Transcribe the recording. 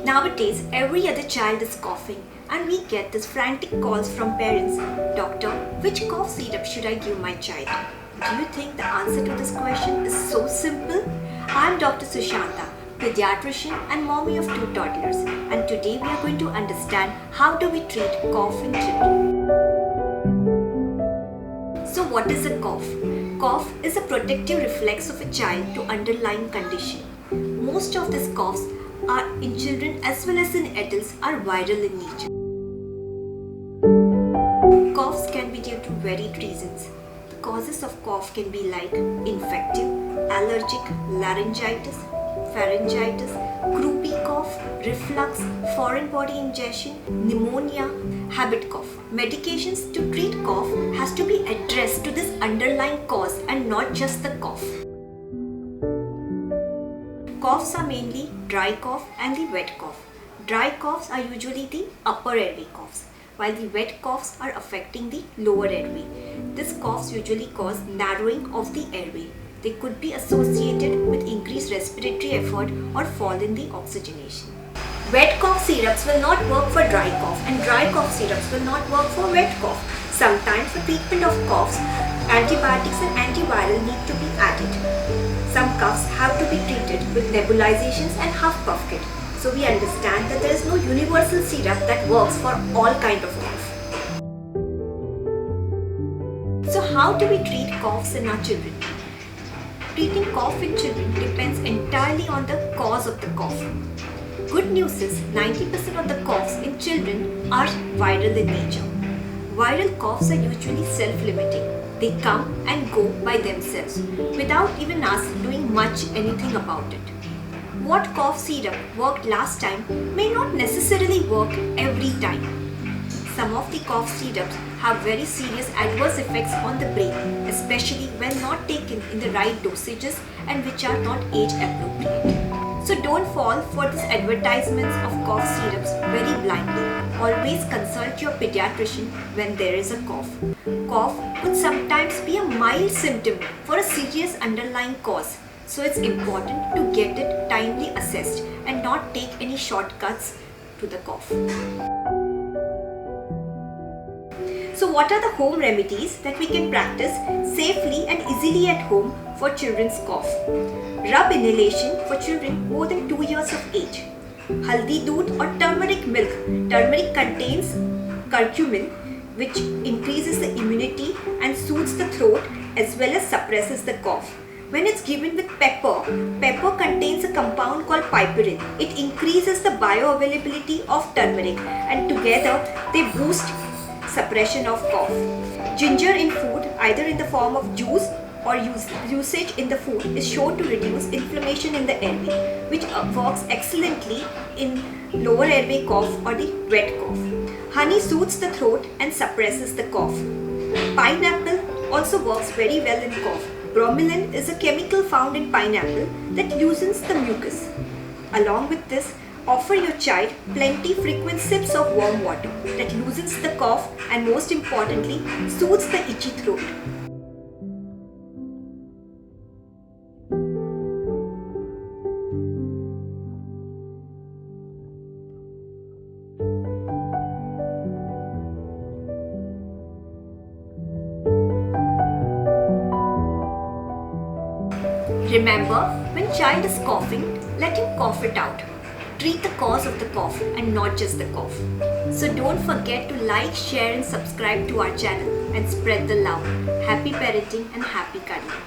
Nowadays, every other child is coughing and we get these frantic calls from parents. Doctor, which cough syrup should I give my child? Do you think the answer to this question is so simple? I am Dr. Sushanta, pediatrician and mommy of 2 toddlers, and today we are going to understand how do we treat cough in children. So what is a cough? Cough is a protective reflex of a child to underlying condition. Most of these coughs are in children as well as in adults are viral in nature. Coughs can be due to varied reasons. The causes of cough can be like infective, allergic, laryngitis, pharyngitis, croupy cough, reflux, foreign body ingestion, pneumonia, habit cough. Medications to treat cough has to be addressed to this underlying cause and not just the cough. Coughs are mainly dry cough and the wet cough. Dry coughs are usually the upper airway coughs, while the wet coughs are affecting the lower airway. These coughs usually cause narrowing of the airway. They could be associated with increased respiratory effort or fall in the oxygenation. Wet cough syrups will not work for dry cough and dry cough syrups will not work for wet cough. Sometimes for treatment of coughs, antibiotics and antiviral need to be added. Some coughs have to be treated with nebulizations and huff puff kit. So we understand that there is no universal syrup that works for all kind of cough. So how do we treat coughs in our children? Treating cough in children depends entirely on the cause of the cough. Good news is 90% of the coughs in children are viral in nature. Viral coughs are usually self-limiting. They come and go by themselves without even us doing much anything about it. What cough syrup worked last time may not necessarily work every time. Some of the cough syrups have very serious adverse effects on the brain, especially when not taken in the right dosages and which are not age appropriate. So don't fall for these advertisements of cough syrups very blindly. Always consult your pediatrician when there is a cough. Cough could sometimes be a mild symptom for a serious underlying cause. So it's important to get it timely assessed and not take any shortcuts to the cough. So what are the home remedies that we can practice safely and easily at home for children's cough? Rub inhalation for children more than 2 years of age. Haldi doodh or turmeric milk. Turmeric contains curcumin, which increases the immunity and soothes the throat as well as suppresses the cough. When it's given with pepper, pepper contains a compound called piperine. It increases the bioavailability of turmeric and together they boost suppression of cough. Ginger in food, either in the form of juice or usage in the food, is shown to reduce inflammation in the airway, which works excellently in lower airway cough or the wet cough. Honey soothes the throat and suppresses the cough. Pineapple also works very well in cough. Bromelain is a chemical found in pineapple that loosens the mucus. Along with this, offer your child plenty frequent sips of warm water that loosens the cough and most importantly, soothes the itchy throat. Remember, when child is coughing, let him cough it out. Treat the cause of the cough and not just the cough. So don't forget to like, share and subscribe to our channel and spread the love. Happy parenting and happy cuddling.